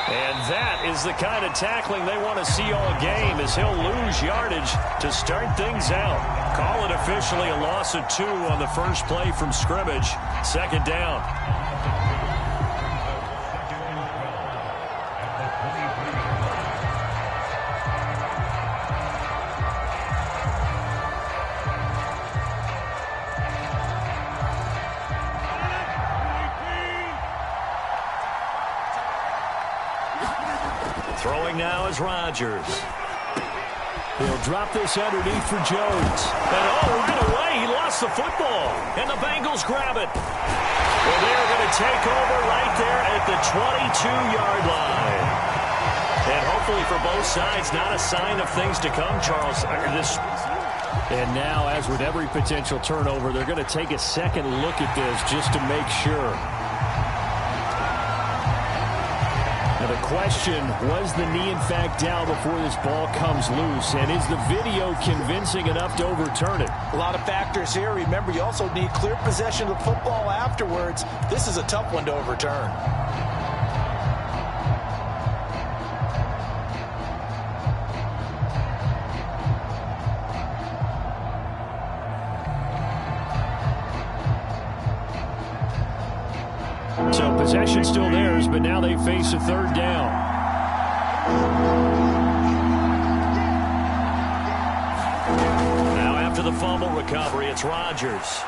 And that is the kind of tackling they want to see all game, as he'll lose yardage to start things out. Call it officially a loss of 2 on the first play from scrimmage. Second down. Throwing now is Rodgers. He'll drop this underneath for Jones. And get away. He lost the football. And the Bengals grab it. Well, they're going to take over right there at the 22-yard line. And hopefully for both sides, not a sign of things to come, Charles. And now, as with every potential turnover, they're going to take a second look at this just to make sure. Now the question, was the knee in fact down before this ball comes loose? And is the video convincing enough to overturn it? A lot of factors here. Remember, you also need clear possession of the football afterwards. This is a tough one to overturn. So possession still theirs, but now they face a third down. Now after the fumble recovery, it's Rodgers.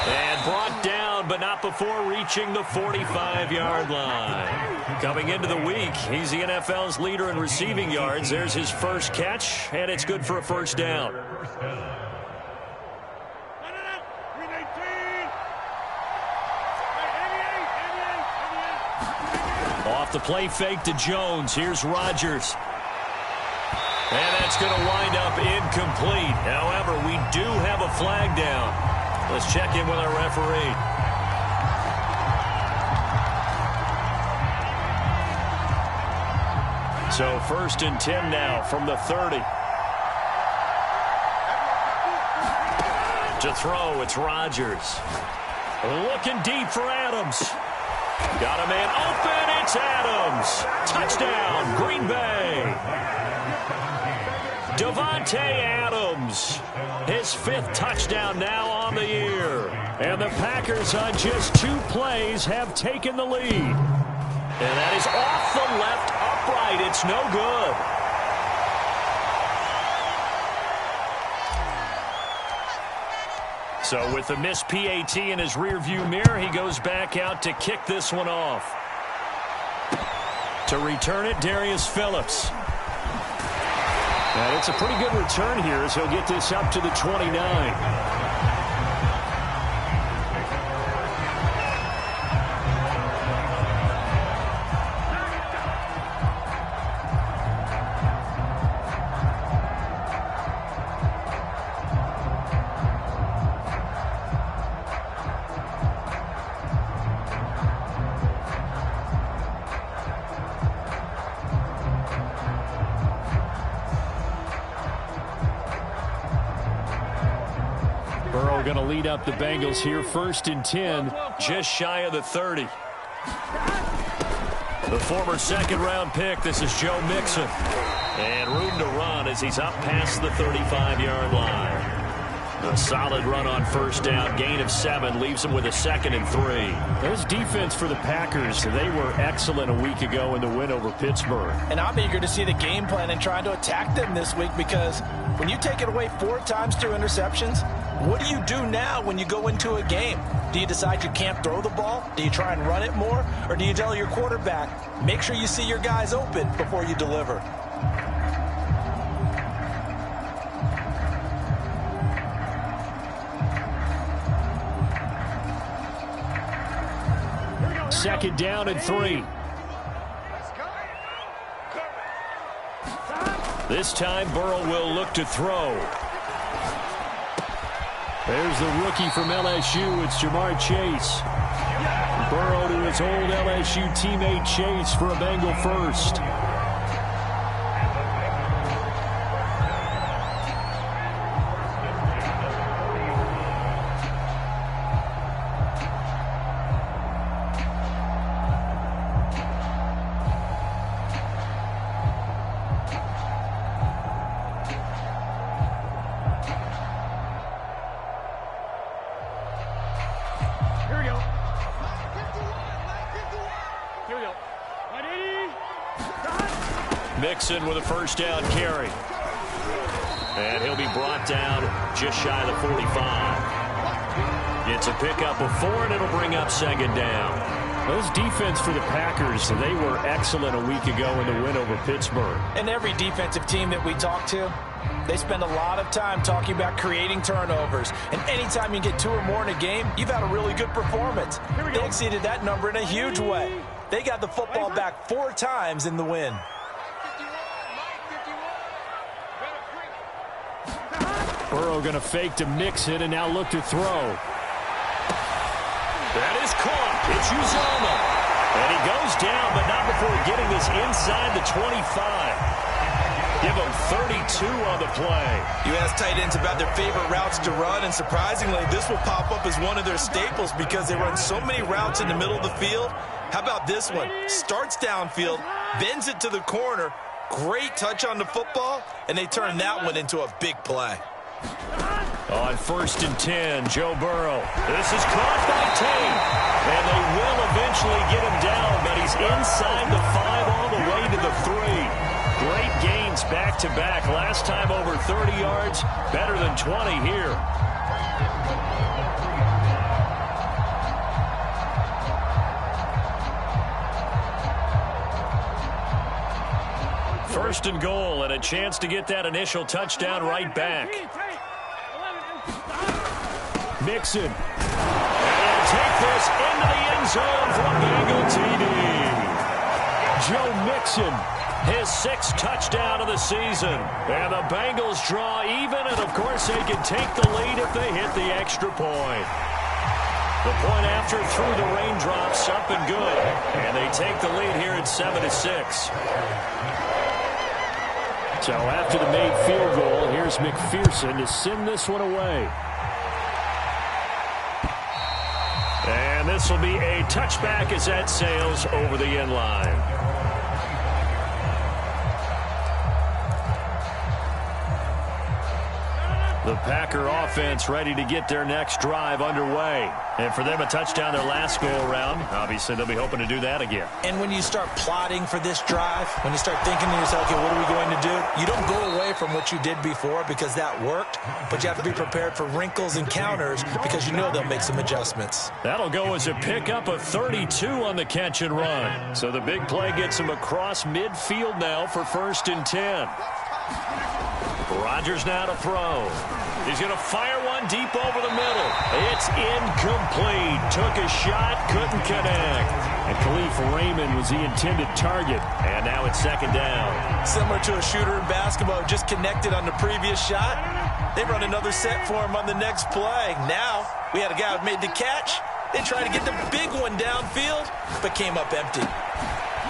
And brought down, but not before reaching the 45-yard line. Coming into the week, he's the NFL's leader in receiving yards. There's his first catch, and it's good for a first down. Off the play fake to Jones. Here's Rodgers. And that's going to wind up incomplete. However, we do have a flag down. Let's check in with our referee. So 1st and 10 now from the 30. To throw, it's Rodgers. Looking deep for Adams. Got a man open. It's Adams. Touchdown, Green Bay. Davante Adams. His 5th touchdown now on the year. And the Packers on just 2 plays have taken the lead. And that is off the left upright. It's no good. So with the missed PAT in his rearview mirror, he goes back out to kick this one off. To return it, Darius Phillips. And it's a pretty good return here as he'll get this up to the 29. Going to lead up the Bengals here, 1st and 10, just shy of the 30. The former second-round pick, this is Joe Mixon. And room to run as he's up past the 35-yard line. A solid run on 1st down, gain of 7, leaves him with a 2nd and 3. There's defense for the Packers. They were excellent a week ago in the win over Pittsburgh. And I'm eager to see the game plan and trying to attack them this week, because when you take it away 4 times through interceptions, what do you do now when you go into a game? Do you decide you can't throw the ball? Do you try and run it more? Or do you tell your quarterback, make sure you see your guys open before you deliver? Second down and 3. This time Burrow will look to throw. There's the rookie from LSU. It's Jamar Chase. Burrow to his old LSU teammate Chase for a Bengal first. Mixon with a first down carry. And he'll be brought down just shy of the 45. It's a pickup of 4, and it'll bring up second down. Those defense for the Packers, they were excellent a week ago in the win over Pittsburgh. And every defensive team that we talk to, they spend a lot of time talking about creating turnovers. And anytime you get 2 or more in a game, you've had a really good performance. They exceeded that number in a huge way. They got the football back 4 times in the win. Burrow going to fake to Mixon and now look to throw. That is caught. It's Uzomah. And he goes down, but not before getting this inside the 25. Give him 32 on the play. You ask tight ends about their favorite routes to run, and surprisingly, this will pop up as one of their staples because they run so many routes in the middle of the field. How about this one? Starts downfield, bends it to the corner, great touch on the football, and they turn that one into a big play. On 1st and 10, Joe Burrow. This is caught by Tate. And they will eventually get him down, but he's inside the 5 all the way to the 3. Great gains back-to-back. Last time over 30 yards, better than 20 here. First and goal, and a chance to get that initial touchdown right back. Mixon. And he'll take this into the end zone for a Bengal TD. Joe Mixon, his 6th touchdown of the season. And the Bengals draw even, and of course they can take the lead if they hit the extra point. The point after through the raindrops, up and good. And they take the lead here at 7-6. So after the made field goal, here's McPherson to send this one away. And this will be a touchback as that sails over the end line. The Packer offense ready to get their next drive underway. And for them, a touchdown their last go-around. Obviously, they'll be hoping to do that again. And when you start plotting for this drive, when you start thinking to yourself, okay, what are we going to do? You don't go away from what you did before because that worked, but you have to be prepared for wrinkles and counters because you know they'll make some adjustments. That'll go as a pickup of 32 on the catch and run. So the big play gets him across midfield now for 1st and 10. Rodgers now to throw. He's going to fire one deep over the middle. It's incomplete. Took a shot, couldn't connect. And Khalif Raymond was the intended target. And now it's 2nd down. Similar to a shooter in basketball, just connected on the previous shot. They run another set for him on the next play. Now we had a guy who made the catch. They tried to get the big one downfield, but came up empty.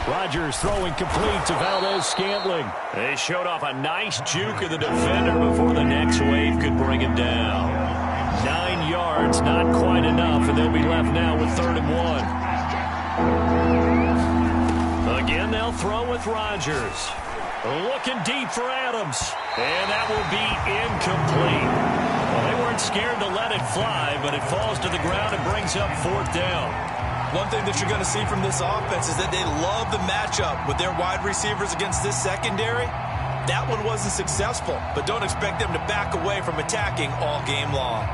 Rodgers throwing complete to Valdez-Scantling. They showed off a nice juke of the defender before the next wave could bring him down. 9 yards, not quite enough, and they'll be left now with 3rd and 1. Again, they'll throw with Rodgers. Looking deep for Adams. And that will be incomplete. Well, they weren't scared to let it fly, but it falls to the ground and brings up 4th down. One thing that you're going to see from this offense is that they love the matchup with their wide receivers against this secondary. That one wasn't successful, but don't expect them to back away from attacking all game long.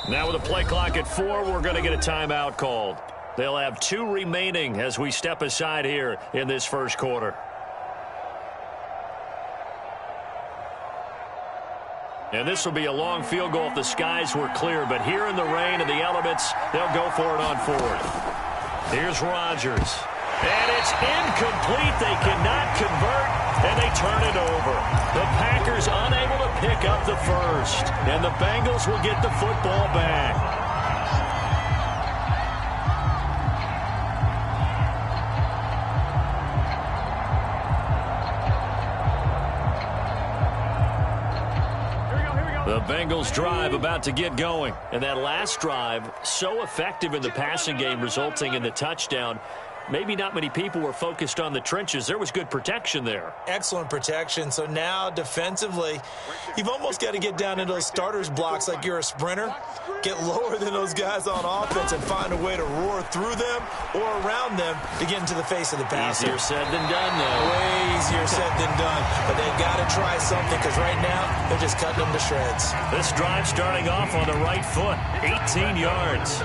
Now with a play clock at 4, we're going to get a timeout called. They'll have 2 remaining as we step aside here in this first quarter. And this will be a long field goal if the skies were clear, but here in the rain and the elements, they'll go for it on 4th. Here's Rodgers. And it's incomplete. They cannot convert, and they turn it over. The Packers unable to pick up the first, and the Bengals will get the football back. Bengals drive about to get going. And that last drive, so effective in the passing game, resulting in the touchdown. Maybe not many people were focused on the trenches. There was good protection there. Excellent protection. So now defensively, you've almost got to get down into those starters blocks like you're a sprinter. Get lower than those guys on offense and find a way to roar through them or around them to get into the face of the passer. Easier said than done, though. Way easier said than done. But they've got to try something because right now they're just cutting them to shreds. This drive starting off on the right foot. 18 yards.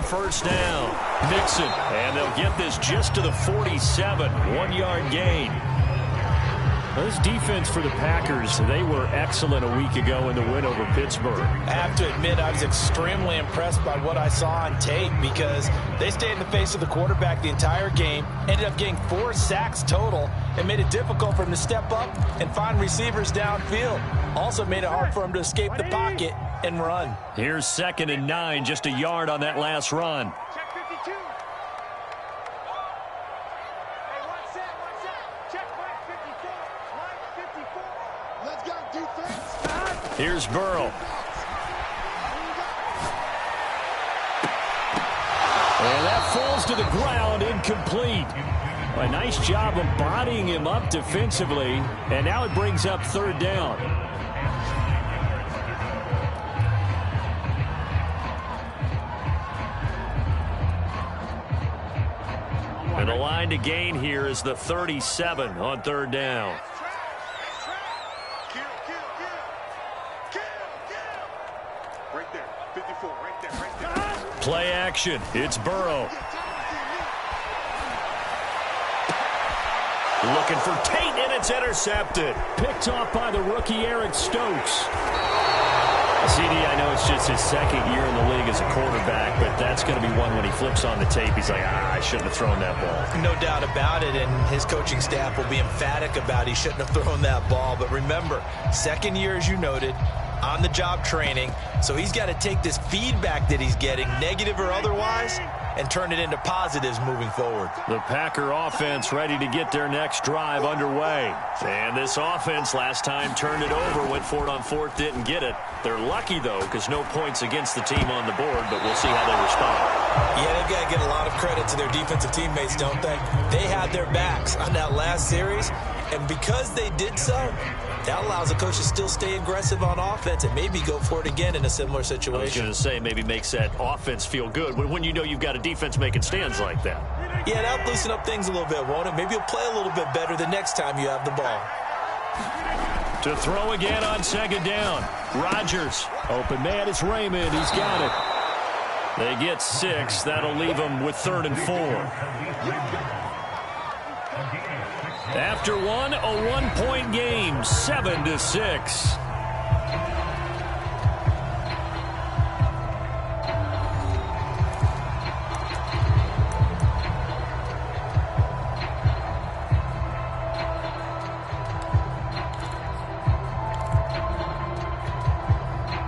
First down, Mixon, and they'll get this just to the 47, 1-yard gain. This defense for the Packers, they were excellent a week ago in the win over Pittsburgh. I have to admit, I was extremely impressed by what I saw on tape because they stayed in the face of the quarterback the entire game, ended up getting 4 sacks total, and made it difficult for him to step up and find receivers downfield. Also made it hard for him to escape the pocket and run. Here's 2nd and 9, just a yard on that last run. Check 52. Hey, one set. Check Mike 54. Let's go, defense. Here's Burrow. And that falls to the ground, incomplete. A nice job of bodying him up defensively, and now it brings up 3rd down. And the line to gain here is the 37 on 3rd down. Right there, 54, right there. Play action. It's Burrow. Looking for Tate, and it's intercepted. Picked off by the rookie Eric Stokes. CD, I know it's just his 2nd year in the league as a quarterback, but that's going to be one when he flips on the tape. He's like, I shouldn't have thrown that ball. No doubt about it, and his coaching staff will be emphatic about he shouldn't have thrown that ball. But remember, 2nd year, as you noted, on-the-job training, so he's got to take this feedback that he's getting, negative or otherwise, and turn it into positives moving forward. The Packer offense ready to get their next drive underway. And this offense last time turned it over, went for it on 4th, didn't get it. They're lucky, though, because no points against the team on the board, but we'll see how they respond. Yeah, they've got to get a lot of credit to their defensive teammates, don't they? They had their backs on that last series, and because they did so, that allows the coach to still stay aggressive on offense and maybe go for it again in a similar situation. I was going to say maybe makes that offense feel good when you know you've got a defense making stands like that. Yeah, that'll loosen up things a little bit, won't it? Maybe you'll play a little bit better the next time you have the ball. To throw again on 2nd down. Rodgers. Open man, it's Raymond. He's got it. They get 6. That'll leave them with 3rd and 4. After one, a 1-point game, 7-6.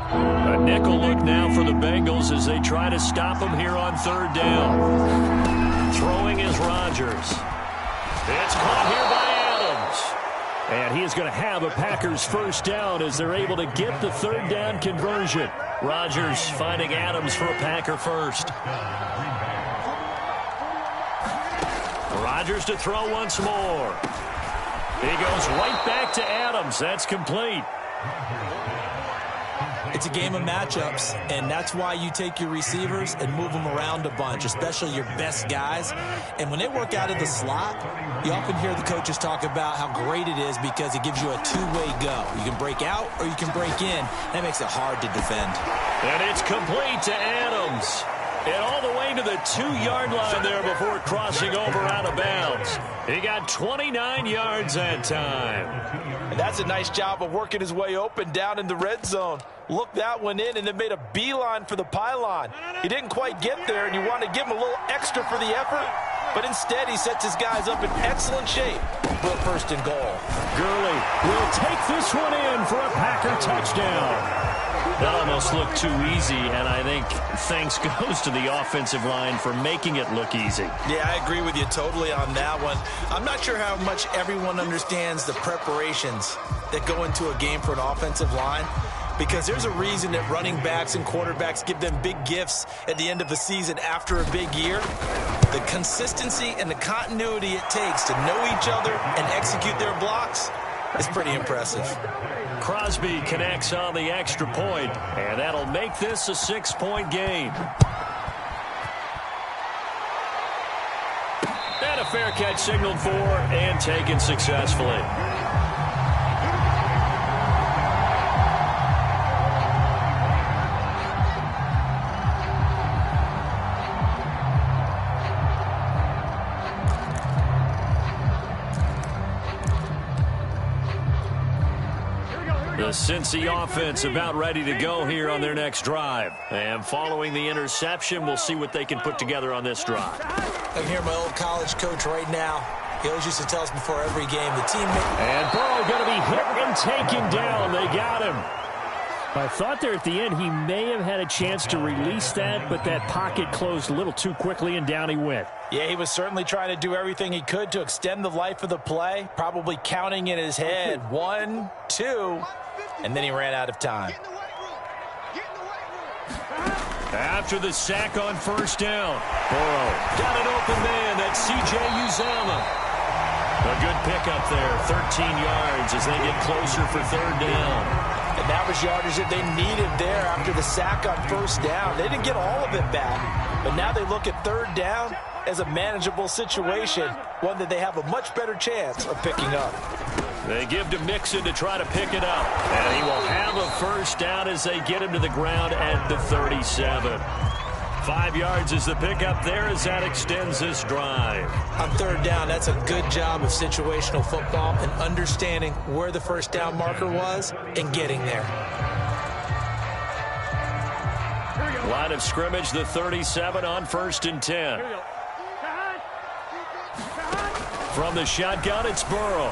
A nickel look now for the Bengals as they try to stop him here on 3rd down. Throwing is Rodgers. It's caught here by Adams. And he is going to have a Packers 1st down as they're able to get the 3rd down conversion. Rodgers finding Adams for a Packer 1st. Rodgers to throw once more. He goes right back to Adams. That's complete. It's a game of matchups, and that's why you take your receivers and move them around a bunch, especially your best guys. And when they work out of the slot, you often hear the coaches talk about how great it is because it gives you a two-way go. You can break out or you can break in. That makes it hard to defend. And it's complete to Adams. And all the way to the 2-yard line there before crossing over out of bounds. He got 29 yards that time. And that's a nice job of working his way open down in the red zone. Looked that one in and then made a beeline for the pylon. He didn't quite get there, and you want to give him a little extra for the effort, but instead he sets his guys up in excellent shape for a first and goal. Gurley will take this one in for a Packer touchdown. That almost looked too easy, and I think thanks goes to the offensive line for making it look easy. Yeah, I agree with you totally on that one. I'm not sure how much everyone understands the preparations that go into a game for an offensive line, because there's a reason that running backs and quarterbacks give them big gifts at the end of the season after a big year. The consistency and the continuity it takes to know each other and execute their blocks is pretty impressive. Crosby connects on the extra point, and that'll make this a 6-point game. And a fair catch signaled for and taken successfully. The Cincy offense about ready to go here on their next drive. And following the interception, we'll see what they can put together on this drive. I can hear my old college coach right now. He always used to tell us before every game, the teammate. And Burrow going to be hit and taken down. They got him. I thought there at the end he may have had a chance to release that, but that pocket closed a little too quickly, and down he went. Yeah, he was certainly trying to do everything he could to extend the life of the play, probably counting in his head 1, 2, and then he ran out of time. After the sack on first down, Burrow got an open man. That's C.J. Uzomah. A good pickup there, 13 yards as they get closer for third down. And that was yardage that they needed there after the sack on first down. They didn't get all of it back, but now they look at third down as a manageable situation, one that they have a much better chance of picking up. They give to Mixon to try to pick it up, and he will have a first down as they get him to the ground at the 37. 5 yards is the pickup there as that extends this drive. On third down, that's a good job of situational football and understanding where the first down marker was and getting there. Line of scrimmage, the 37 on 1st and 10. From the shotgun, it's Burrow.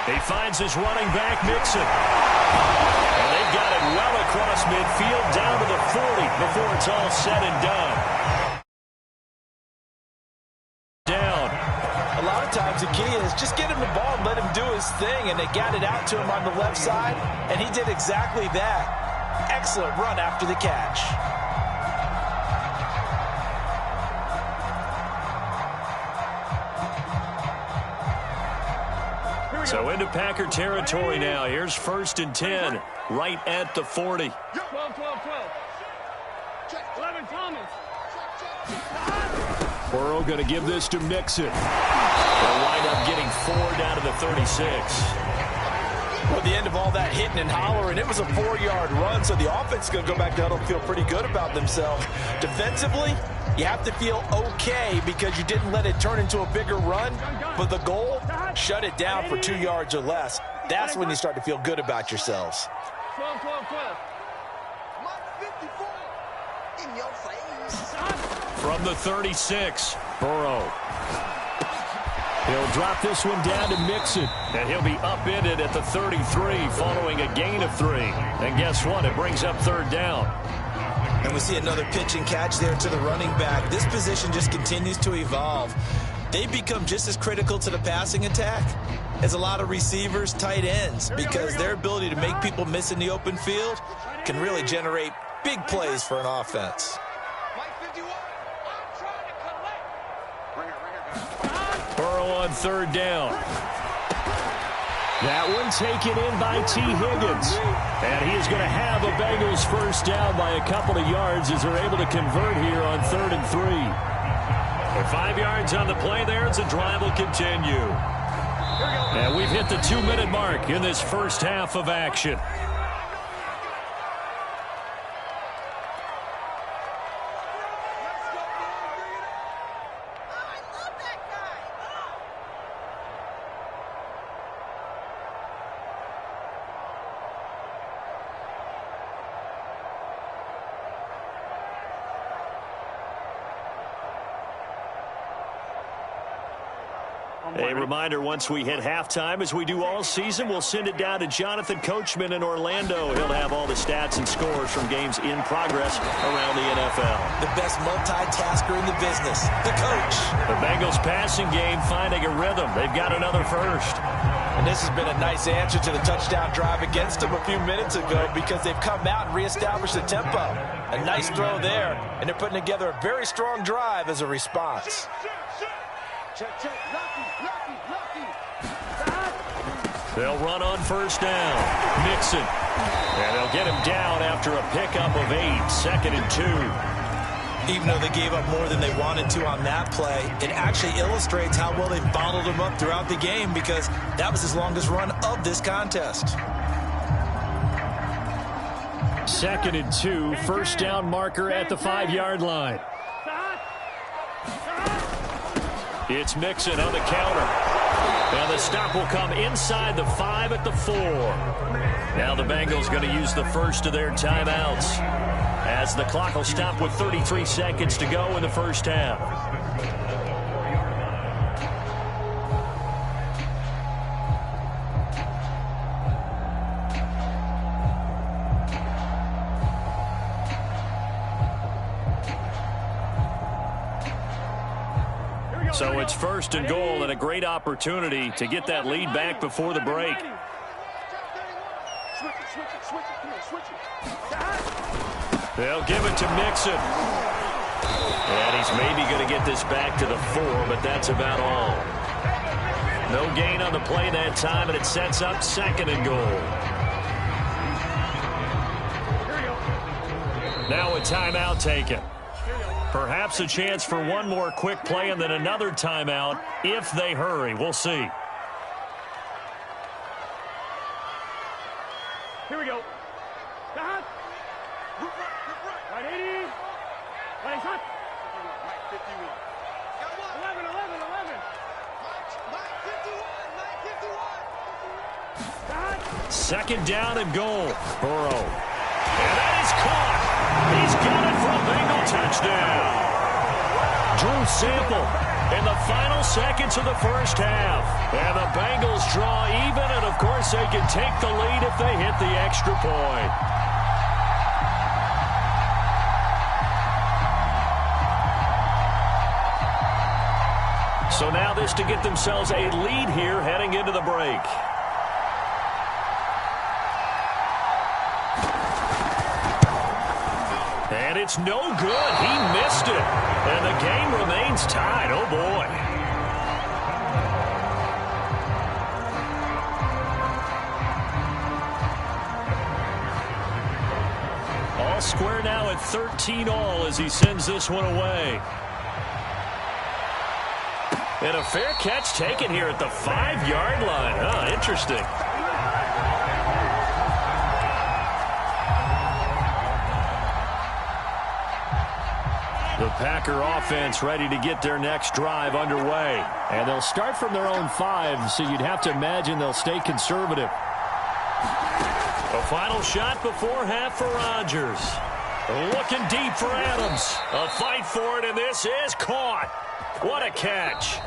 He finds his running back, Mixon. And they've got it well across midfield down to the 40 before it's all said and done. Down. A lot of times the key is just get him the ball and let him do his thing, and they got it out to him on the left side, and he did exactly that. Excellent run after the catch. So into Packer territory now. Here's 1st and 10, right at the 40. 12, 12, 12. 11, Thomas. Burrow going to give this to Mixon. They'll wind up getting 4 down to the 36. Well, at the end of all that hitting and hollering, it was a 4-yard run, so the offense is going to go back to huddle and feel pretty good about themselves. Defensively, you have to feel okay because you didn't let it turn into a bigger run, but the goal, shut it down for 2 yards or less. That's when you start to feel good about yourselves. 12, 12, 12. In your face. From the 36, Burrow. He'll drop this one down to Mixon, and he'll be upended at the 33 following a gain of 3. And guess what? It brings up third down. And we see another pitch and catch there to the running back. This position just continues to evolve. They become just as critical to the passing attack as a lot of receivers, tight ends, because their ability to make people miss in the open field can really generate big plays for an offense. Burrow on third down. That one taken in by T. Higgins. And he is going to have a Bengals first down by a couple of yards as they're able to convert here on 3rd and 3. And 5 yards on the play there as the drive will continue. And we've hit the 2-minute mark in this first half of action. A reminder, once we hit halftime, as we do all season, we'll send it down to Jonathan Coachman in Orlando. He'll have all the stats and scores from games in progress around the NFL. The best multitasker in the business, the coach. The Bengals passing game finding a rhythm. They've got another first. And this has been a nice answer to the touchdown drive against them a few minutes ago because they've come out and reestablished the tempo. A nice throw there, and they're putting together a very strong drive as a response. They'll run on first down. Mixon. And they'll get him down after a pickup of 8, 2nd and 2. Even though they gave up more than they wanted to on that play, it actually illustrates how well they bottled him up throughout the game because that was his longest run of this contest. 2nd and 2, first down marker at the 5-yard line. It's Mixon on the counter. And the stop will come inside the 5 at the 4. Now the Bengals going to use the first of their timeouts, as the clock will stop with 33 seconds to go in the first half. So it's 1st and goal and a great opportunity to get that lead back before the break. They'll give it to Mixon. And he's maybe going to get this back to the 4, but that's about all. No gain on the play that time, and it sets up 2nd and goal. Now a timeout taken. Perhaps a chance for one more quick play and then another timeout if they hurry. We'll see. Here we go. Right 80. Right hot. 51. 11. 2nd down and goal. Burrow. And that is caught. He's got it for a Bengal touchdown. Drew Sample in the final seconds of the first half. And the Bengals draw even, and of course they can take the lead if they hit the extra point. So now this to get themselves a lead here heading into the break. And it's no good. He missed it. And the game remains tied. Oh, boy. All square now at 13-all as he sends this one away. And a fair catch taken here at the 5-yard line. Huh, interesting. The Packer offense ready to get their next drive underway. And they'll start from their own 5, so you'd have to imagine they'll stay conservative. A final shot before half for Rodgers. Looking deep for Adams. A fight for it, and this is caught. What a catch.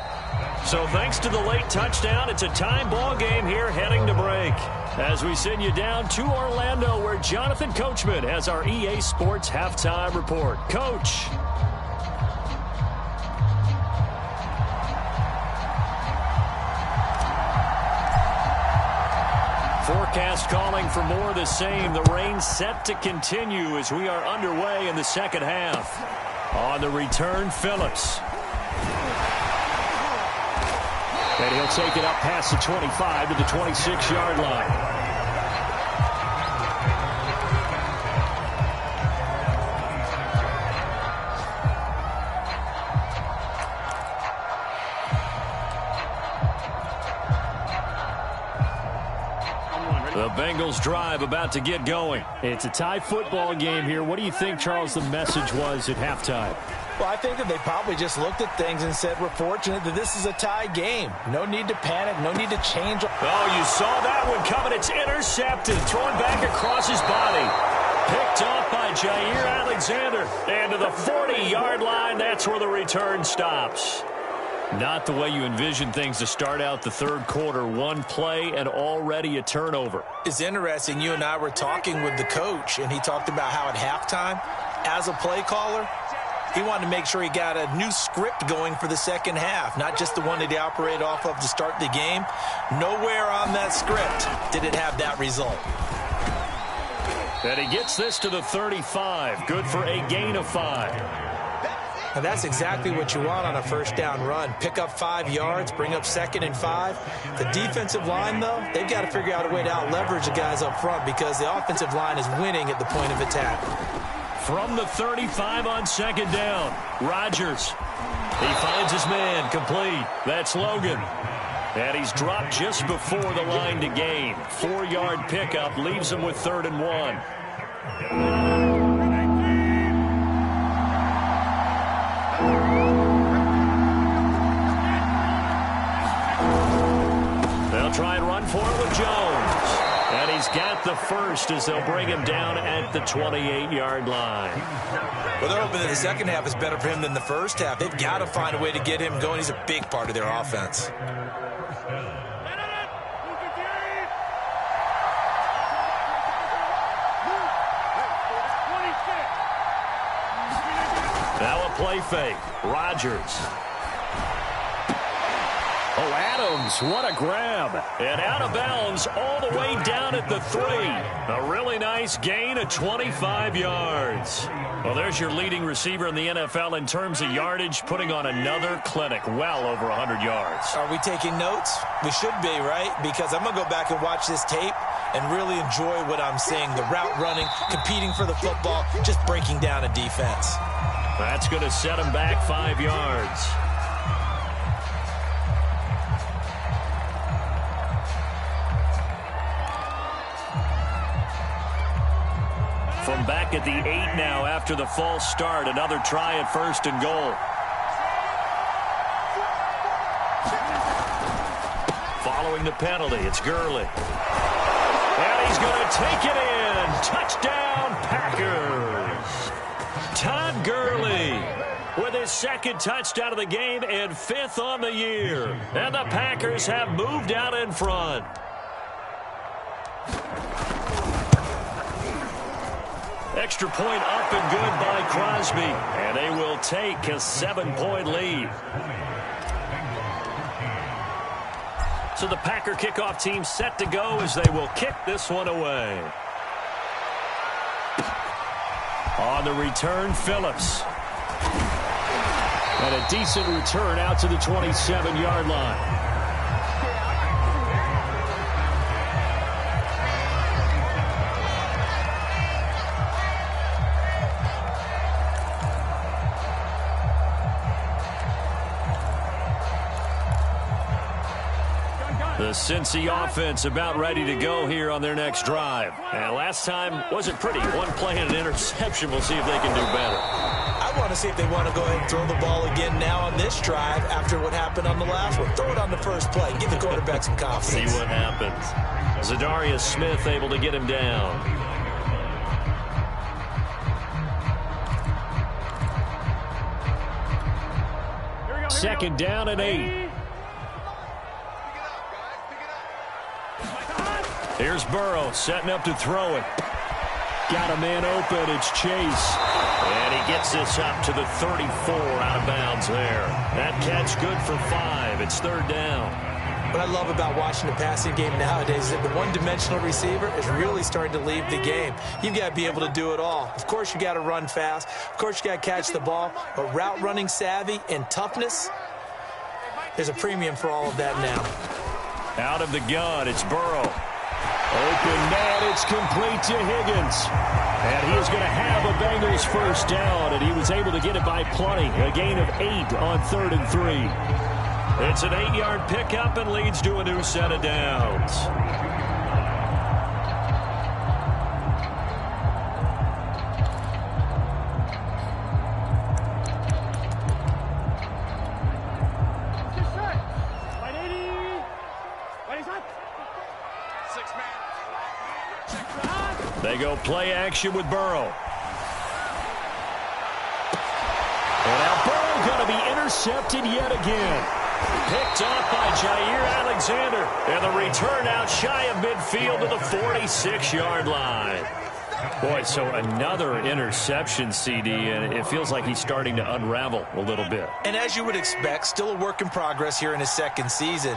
So thanks to the late touchdown, it's a time ball game here heading to break. As we send you down to Orlando, where Jonathan Coachman has our EA Sports halftime report. Coach. Forecast calling for more of the same. The rain set to continue as we are underway in the second half. On the return, Phillips. And he'll take it up past the 25 to the 26-yard line. The Bengals drive about to get going. It's a tie football game here. What do you think, Charles, the message was at halftime? Well, I think that they probably just looked at things and said, we're fortunate that this is a tie game. No need to panic. No need to change. Oh, you saw that one coming. It's intercepted. Thrown back across his body. Picked off by Jair Alexander. And to the 40-yard line, that's where the return stops. Not the way you envision things to start out the third quarter. One play and already a turnover. It's interesting. You and I were talking with the coach, and he talked about how at halftime, as a play caller, he wanted to make sure he got a new script going for the second half, not just the one that he operated off of to start the game. Nowhere on that script did it have that result. And he gets this to the 35. Good for a gain of 5. And that's exactly what you want on a first down run. Pick up 5 yards, bring up 2nd and 5. The defensive line, though, they've got to figure out a way to out-leverage the guys up front because the offensive line is winning at the point of attack. From the 35 on 2nd down, Rodgers. He finds his man, complete. That's Logan. And he's dropped just before the line to gain. 4-yard pickup leaves him with 3rd and 1. They'll try and run for it with Jones. And he's got the first as they'll bring him down at the 28-yard line. Well, they're hoping that the second half is better for him than the first half. They've got to find a way to get him going. He's a big part of their offense. Now a play fake. Rodgers. Oh, Adams, what a grab. And out of bounds all the way down at the 3. A really nice gain of 25 yards. Well, there's your leading receiver in the NFL in terms of yardage, putting on another clinic, well over 100 yards. Are we taking notes? We should be, right? Because I'm going to go back and watch this tape and really enjoy what I'm seeing. The route running, competing for the football, just breaking down a defense. That's going to set him back 5 yards. From back at the 8 now after the false start. Another try at 1st and goal. Following the penalty, it's Gurley. And he's going to take it in. Touchdown, Packers. Todd Gurley with his 2nd touchdown of the game and 5th on the year. And the Packers have moved out in front. Extra point up and good by Crosby. And they will take a 7-point lead. So the Packer kickoff team set to go as they will kick this one away. On the return, Phillips. And a decent return out to the 27-yard line. The Cincy offense about ready to go here on their next drive. And last time wasn't pretty. One play and an interception. We'll see if they can do better. I want to see if they want to go ahead and throw the ball again now on this drive after what happened on the last one. Throw it on the first play. Give the quarterback some confidence. See what happens. Zadarius Smith able to get him down. Second down and 8. Here's Burrow setting up to throw it. Got a man open. It's Chase. And he gets this up to the 34 out of bounds there. That catch good for 5. It's 3rd down. What I love about watching the passing game nowadays is that the one-dimensional receiver is really starting to leave the game. You've got to be able to do it all. Of course, you got to run fast. Of course, you got to catch the ball. But route running savvy and toughness, there's a premium for all of that now. Out of the gun, it's Burrow. Open man, it's complete to Higgins. And he is going to have a Bengals first down, and he was able to get it by plenty. A gain of 8 on 3rd and 3. It's an 8-yard pickup and leads to a new set of downs. They go play action with Burrow. And now Burrow going to be intercepted yet again. Picked off by Jayrich147's. And the return out shy of midfield to the 46-yard line. Boy, so another interception, CD, and it feels like he's starting to unravel a little bit. And as you would expect, still a work in progress here in his second season.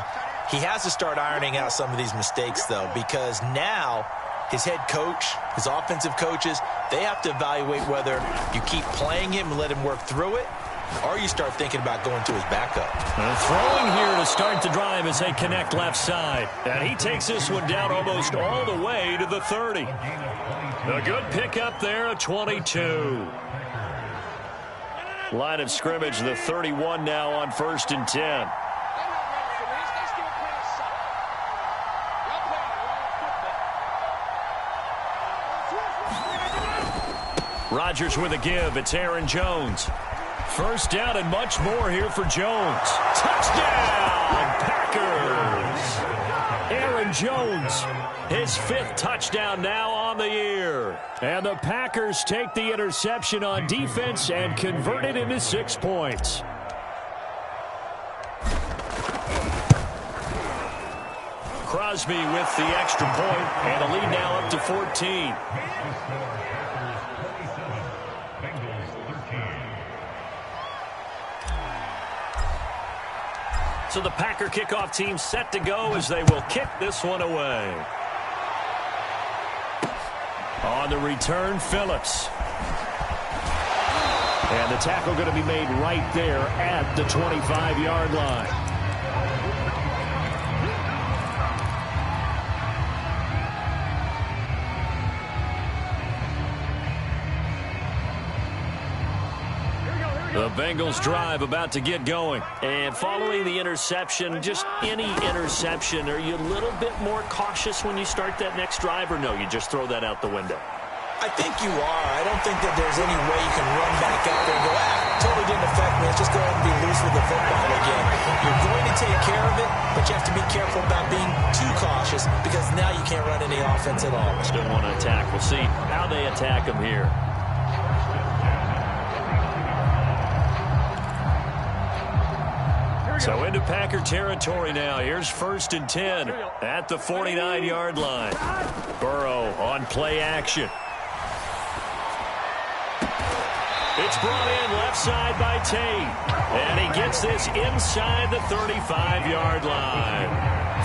He has to start ironing out some of these mistakes, though, because now his head coach, his offensive coaches, they have to evaluate whether you keep playing him and let him work through it, or you start thinking about going to his backup. Throwing here to start the drive as they connect left side. And he takes this one down almost all the way to the 30. A good pickup there, a 22. Line of scrimmage, the 31 now on 1st and 10. Rodgers with a give. It's Aaron Jones. First down and much more here for Jones. Touchdown, Packers! Aaron Jones, his 5th touchdown now on the year. And the Packers take the interception on defense and convert it into 6 points. Crosby with the extra point, and the lead now up to 14. So the Packer kickoff team set to go as they will kick this one away. On the return, Phillips. And the tackle going to be made right there at the 25-yard line. The Bengals drive about to get going. And following the interception, just any interception, are you a little bit more cautious when you start that next drive, or no, you just throw that out the window? I think you are. I don't think that there's any way you can run back out there and go, totally didn't affect me. Let's just go ahead and be loose with the football again. You're going to take care of it, but you have to be careful about being too cautious because now you can't run any offense at all. Still want to attack. We'll see how they attack him here. So into Packer territory now. Here's 1st and 10 at the 49-yard line. Burrow on play action. It's brought in left side by Tate. And he gets this inside the 35-yard line.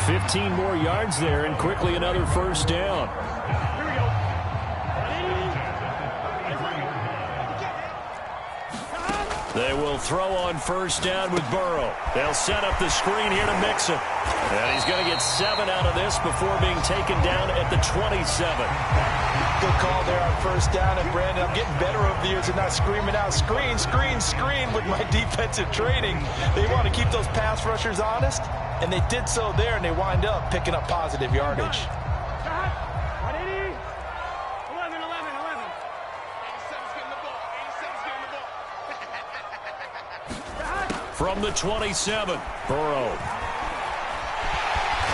15 more yards there and quickly another first down. They will throw on first down with Burrow. They'll set up the screen here to mix him. And he's going to get 7 out of this before being taken down at the 27. Good call there on first down. And, Brandon, I'm getting better over the years and not screaming out, screen, screen, screen with my defensive training. They want to keep those pass rushers honest, and they did so there, and they wind up picking up positive yardage. From the 27, Burrow.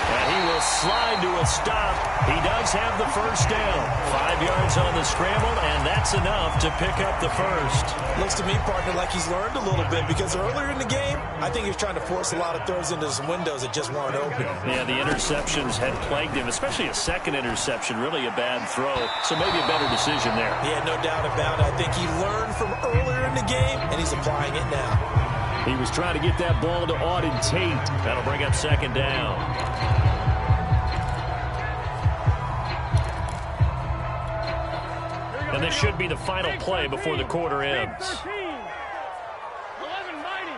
And he will slide to a stop. He does have the first down. 5 yards on the scramble, and that's enough to pick up the first. Looks to me, partner, like he's learned a little bit because earlier in the game, I think he was trying to force a lot of throws into some windows that just weren't open. Yeah, the interceptions had plagued him, especially a second interception, really a bad throw. So maybe a better decision there. Yeah, no doubt about it. I think he learned from earlier in the game, and he's applying it now. He was trying to get that ball to Auden Tate. That'll bring up second down. And this should be the final play before the quarter ends. 11 mighty,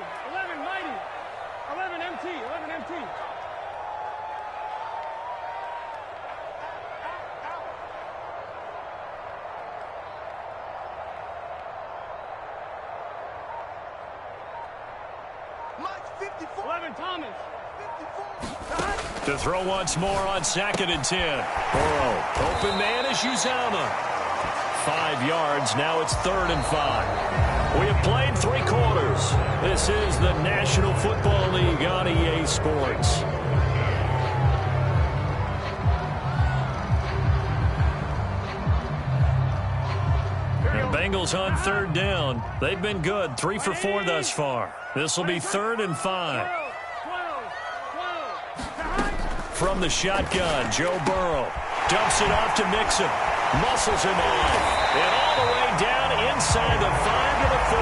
11 MT, 11 MT. Thomas. To throw once more on 2nd and 10. Burrow, open man is Uzomah. 5 yards, now it's 3rd and 5. We have played 3 quarters. This is the National Football League on EA Sports. The Bengals on 3rd down. They've been good, 3 for 4 thus far. This will be 3rd and 5. from the shotgun. Joe Burrow dumps it off to Mixon. Muscles him off. And all the way down inside the 5 to the 4.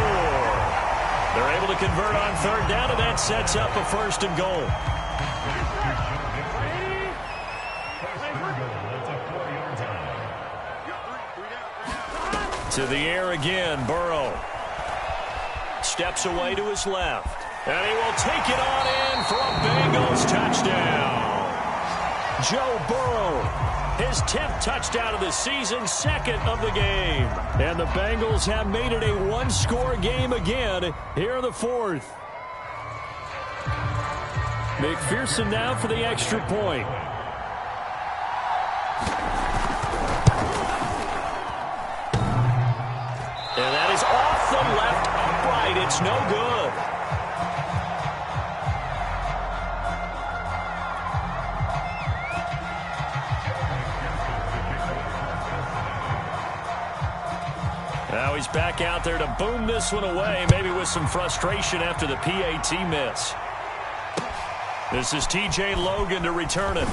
They're able to convert on third down, and that sets up a 1st and goal. To the air again, Burrow. Steps away to his left. And he will take it on in for a Bengals touchdown. Joe Burrow, his 10th touchdown of the season, 2nd of the game. And the Bengals have made it a one-score game again here in the 4th. McPherson now for the extra point. And that is off the left upright. It's no good. Now he's back out there to boom this one away, maybe with some frustration after the PAT miss. This is TJ Logan to return it.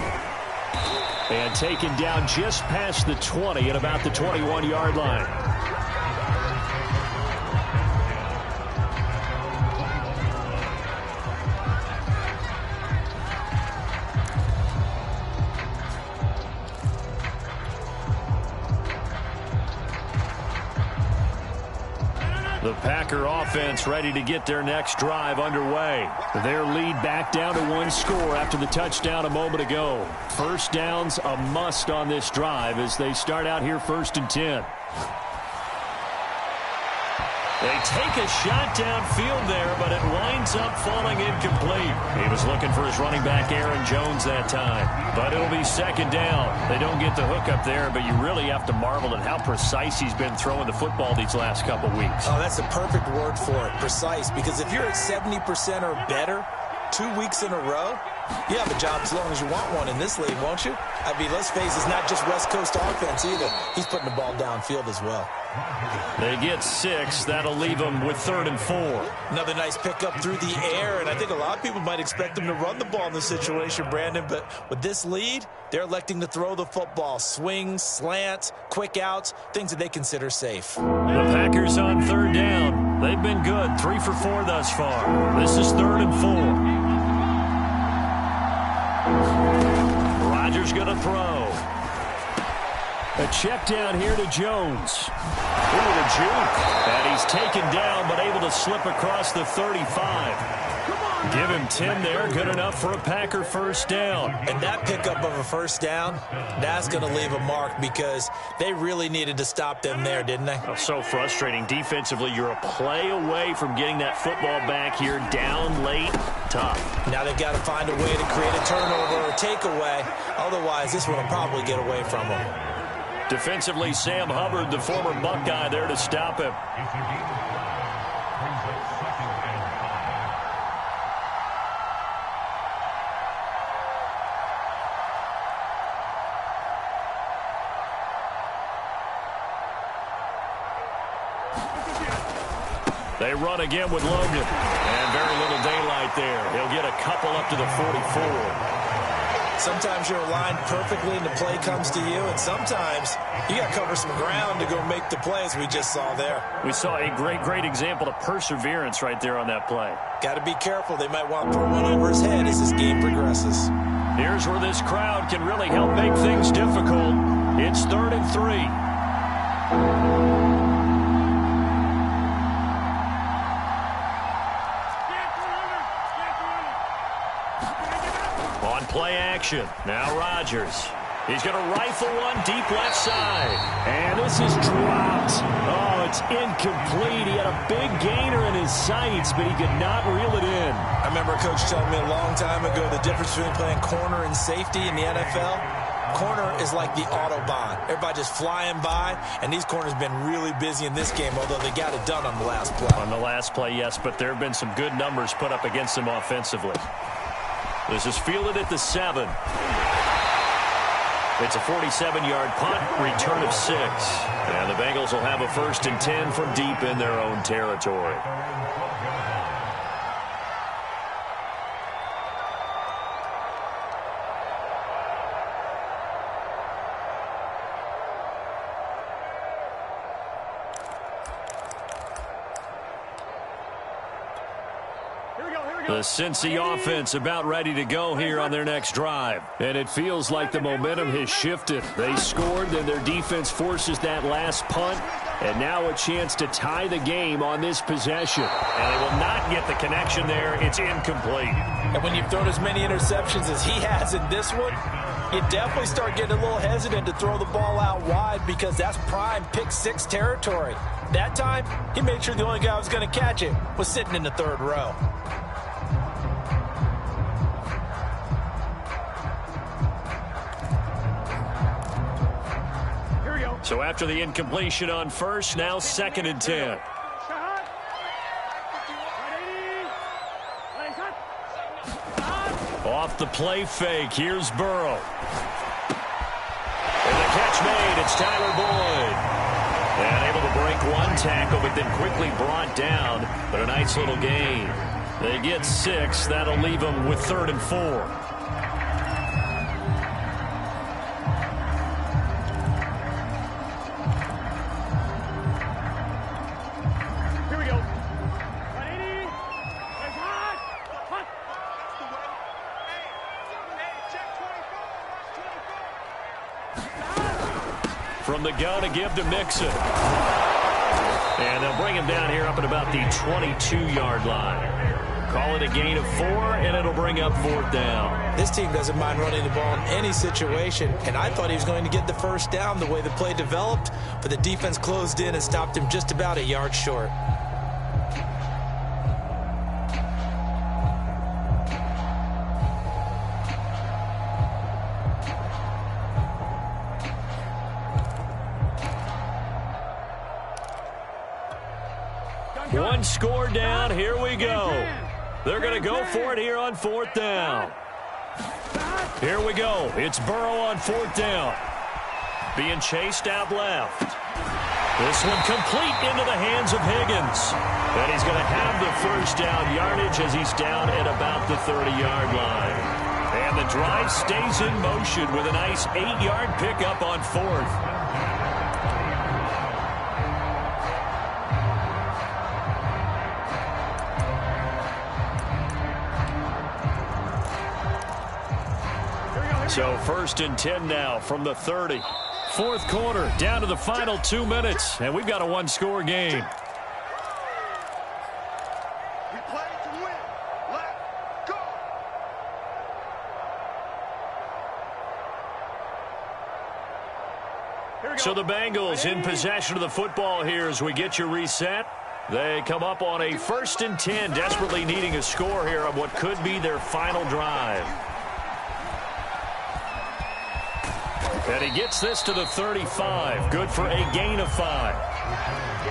And taken down just past the 20 at about the 21-yard line. The Packer offense ready to get their next drive underway. Their lead back down to 1 score after the touchdown a moment ago. First down's a must on this drive as they start out here 1st and 10. They take a shot downfield there, but it winds up falling incomplete. He was looking for his running back, Aaron Jones, that time. But it'll be 2nd down. They don't get the hook up there, but you really have to marvel at how precise he's been throwing the football these last couple weeks. Oh, that's the perfect word for it, precise. Because if you're at 70% or better 2 weeks in a row, you have a job as long as you want one in this league, won't you? I mean, let's face it, it's not just West Coast offense either. He's putting the ball downfield as well. They get 6. That'll leave them with 3rd and 4. Another nice pickup through the air, and I think a lot of people might expect them to run the ball in this situation, Brandon, but with this lead, they're electing to throw the football. Swings, slants, quick outs, things that they consider safe. The Packers on 3rd down. They've been good, 3 for 4 thus far. This is 3rd and 4. Rodgers going to throw. A check down here to Jones. Ooh, the juke. And he's taken down, but able to slip across the 35. Give him 10 there. Good enough for a Packer 1st down. And that pickup of a 1st down, that's going to leave a mark because they really needed to stop them there, didn't they? Oh, so frustrating. Defensively, you're a play away from getting that football back here. Down late, tough. Now they've got to find a way to create a turnover or a takeaway. Otherwise, this one will probably get away from them. Defensively, Sam Hubbard, the former Buckeye, there to stop him. They run again with Logan. And very little daylight there. He'll get a couple up to the 44. Sometimes you're aligned perfectly and the play comes to you, and sometimes you got to cover some ground to go make the play, as we just saw there. We saw a great example of perseverance right there on that play. Got to be careful. They might want to throw one over his head as this game progresses. Here's where this crowd can really help make things difficult. It's 3rd and 3. Play action. Now Rodgers. He's going to rifle one deep left side. And this is dropped. Oh, it's incomplete. He had a big gainer in his sights, but he could not reel it in. I remember a coach telling me a long time ago the difference between playing corner and safety in the NFL. Corner is like the Autobahn. Everybody just flying by, and these corners have been really busy in this game, although they got it done on the last play. On the last play, yes, but there have been some good numbers put up against them offensively. This is fielded at the 7. It's a 47-yard punt, return of 6. And the Bengals will have a 1st and 10 from deep in their own territory. The Cincy offense about ready to go here on their next drive. And it feels like the momentum has shifted. They scored, then their defense forces that last punt, and now a chance to tie the game on this possession. And they will not get the connection there. It's incomplete. And when you've thrown as many interceptions as he has in this one, you definitely start getting a little hesitant to throw the ball out wide because that's prime pick-6 territory. That time, he made sure the only guy who was going to catch it was sitting in the third row. So after the incompletion on first, now 2nd and 10. Off the play fake, here's Burrow. And the catch made, it's Tyler Boyd. And able to break one tackle, but then quickly brought down. But a nice little gain. They get 6, that'll leave them with 3rd and 4. From the gun to give to Mixon. And they'll bring him down here up at about the 22-yard line. Call it a gain of 4, and it'll bring up 4th down. This team doesn't mind running the ball in any situation, and I thought he was going to get the first down the way the play developed, but the defense closed in and stopped him just about a yard short. One score down. Here we go. They're going to go for it here on 4th down. Here we go. It's Burrow on 4th down. Being chased out left. This one complete into the hands of Higgins. And he's going to have the first down yardage as he's down at about the 30-yard line. And the drive stays in motion with a nice 8-yard pickup on 4th. So 1st and 10 now from the 30. 4th quarter, down to the final 2 minutes, and we've got a one-score game. We play to win. Let's go. So the Bengals in possession of the football here as we get you reset. They come up on a 1st and 10, desperately needing a score here on what could be their final drive. And he gets this to the 35. Good for a gain of 5.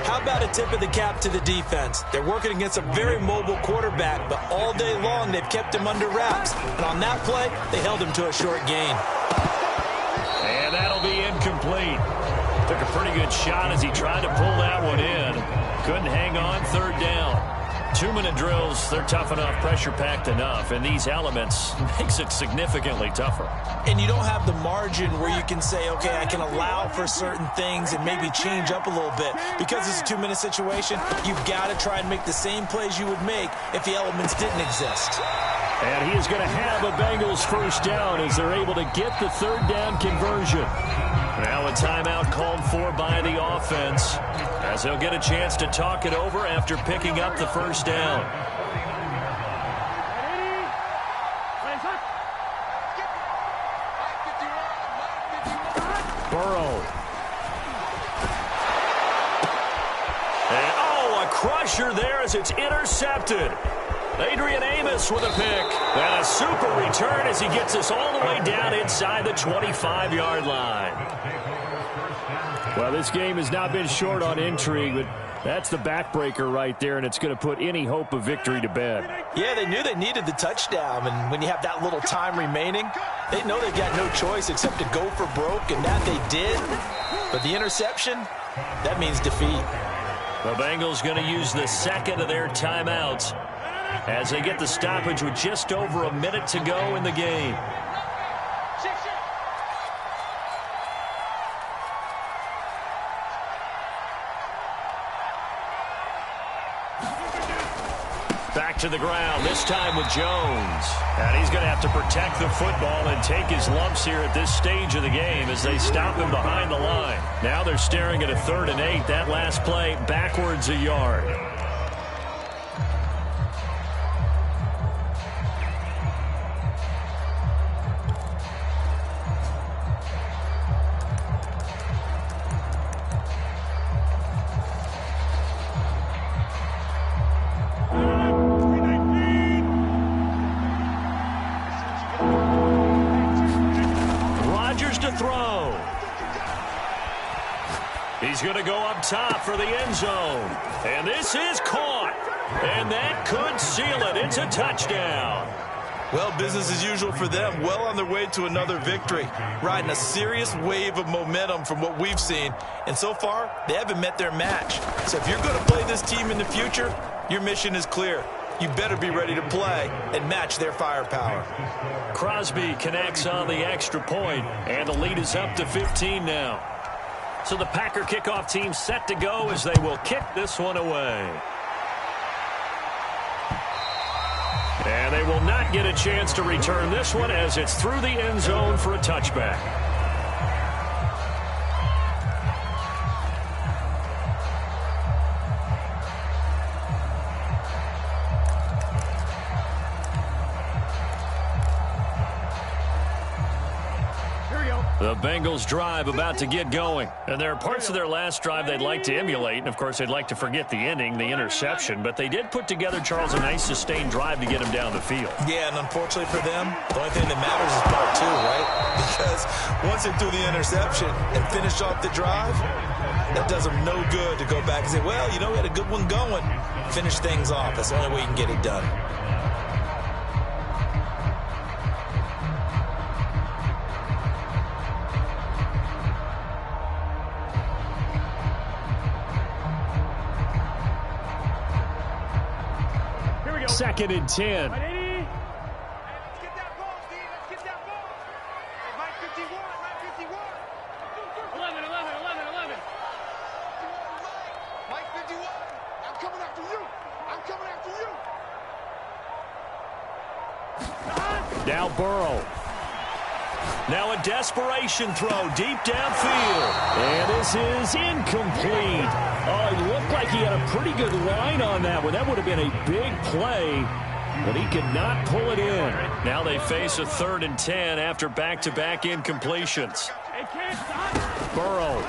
How about a tip of the cap to the defense? They're working against a very mobile quarterback, but all day long they've kept him under wraps. And on that play, they held him to a short gain. And that'll be incomplete. Took a pretty good shot as he tried to pull that one in. Couldn't hang on. 3rd down. 2-minute drills, they're tough enough, pressure-packed enough, and these elements makes it significantly tougher. And you don't have the margin where you can say, okay, I can allow for certain things and maybe change up a little bit. Because it's a 2-minute situation, you've got to try and make the same plays you would make if the elements didn't exist. And he is going to have a Bengals first down as they're able to get the 3rd down conversion. Now a timeout called for by the offense as they'll get a chance to talk it over after picking up the first down. Burrow. And, a crusher there as it's intercepted. Adrian Amos with a pick. And a super return as he gets us all the way down inside the 25-yard line. Well, this game has not been short on intrigue, but that's the backbreaker right there, and it's going to put any hope of victory to bed. Yeah, they knew they needed the touchdown, and when you have that little time remaining, they know they've got no choice except to go for broke, and that they did. But the interception, that means defeat. The Bengals going to use the 2nd of their timeouts as they get the stoppage with just over a minute to go in the game. Back to the ground, this time with Jones. And he's going to have to protect the football and take his lumps here at this stage of the game as they stop him behind the line. Now they're staring at a 3rd and 8. That last play backwards a yard. He's going to go up top for the end zone. And this is caught. And that could seal it. It's a touchdown. Well, business as usual for them. Well on their way to another victory. Riding a serious wave of momentum from what we've seen. And so far, they haven't met their match. So if you're going to play this team in the future, your mission is clear. You better be ready to play and match their firepower. Crosby connects on the extra point, and the lead is up to 15 now. So the Packer kickoff team set to go as they will kick this one away. And they will not get a chance to return this one as it's through the end zone for a touchback. The Bengals drive about to get going. And there are parts of their last drive they'd like to emulate. And, of course, they'd like to forget the ending, the interception. But they did put together, Charles, a nice sustained drive to get him down the field. Yeah, and unfortunately for them, the only thing that matters is part 2, right? Because once they threw the interception and finished off the drive, that does them no good to go back and say, well, you know, we had a good one going. Finish things off. That's the only way you can get it done. Second and 10. Let's get that ball, Steve. Let's get that ball. Hey, Mike 51, Mike 51. 11. Mike 51. I'm coming after you. I'm coming after you. Now Burrow. Now a desperation throw deep downfield. And this is incomplete. Oh, it looked like he had a pretty good line on that one. That would have been a big play, but he could not pull it in. Now they face a 3rd and 10 after back-to-back incompletions. Hey, can't stop. Burrow.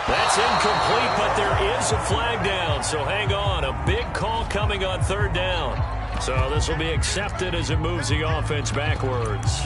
That's incomplete, but there is a flag down, so hang on. A big call coming on 3rd down. So this will be accepted as it moves the offense backwards.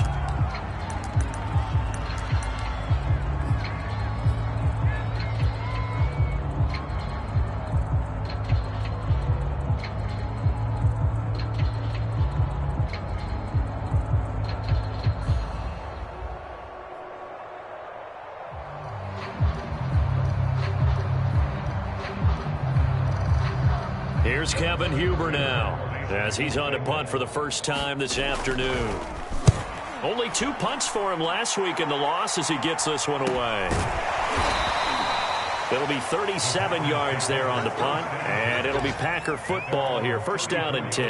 Here's Kevin Huber now, as he's on to punt for the first time this afternoon. Only 2 punts for him last week in the loss as he gets this one away. It'll be 37 yards there on the punt, and it'll be Packer football here. 1st down and 10.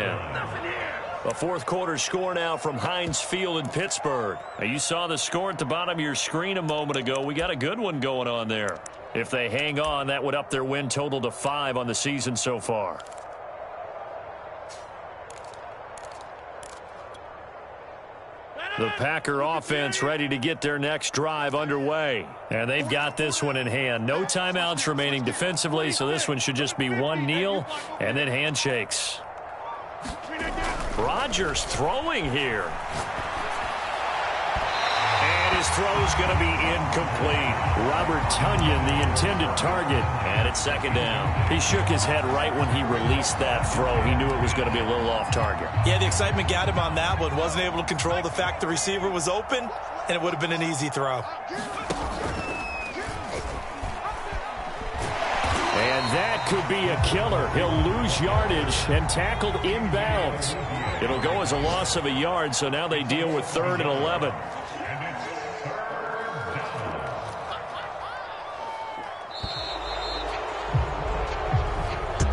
A 4th quarter score now from Heinz Field in Pittsburgh. Now, you saw the score at the bottom of your screen a moment ago. We got a good one going on there. If they hang on, that would up their win total to 5 on the season so far. The Packer offense ready to get their next drive underway. And they've got this one in hand. No timeouts remaining defensively, so this one should just be one kneel and then handshakes. Rodgers throwing here. And his throw's going to be incomplete. Robert Tonyan, the intended target, and it's 2nd down. He shook his head right when he released that throw. He knew it was going to be a little off target. Yeah, the excitement got him on that one. Wasn't able to control the fact the receiver was open, and it would have been an easy throw. And that could be a killer. He'll lose yardage and tackled inbounds. It'll go as a loss of a yard, so now they deal with 3rd and 11.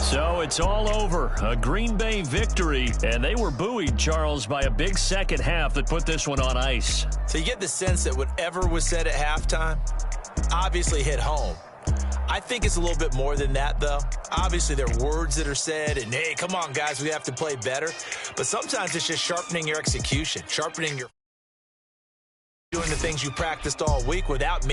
So it's all over. A Green Bay victory, and they were buoyed, Charles, by a big second half that put this one on ice. So you get the sense that whatever was said at halftime obviously hit home. I think it's a little bit more than that, though. Obviously, there are words that are said, and, hey, come on, guys, we have to play better. But sometimes it's just sharpening your execution, sharpening your doing the things you practiced all week without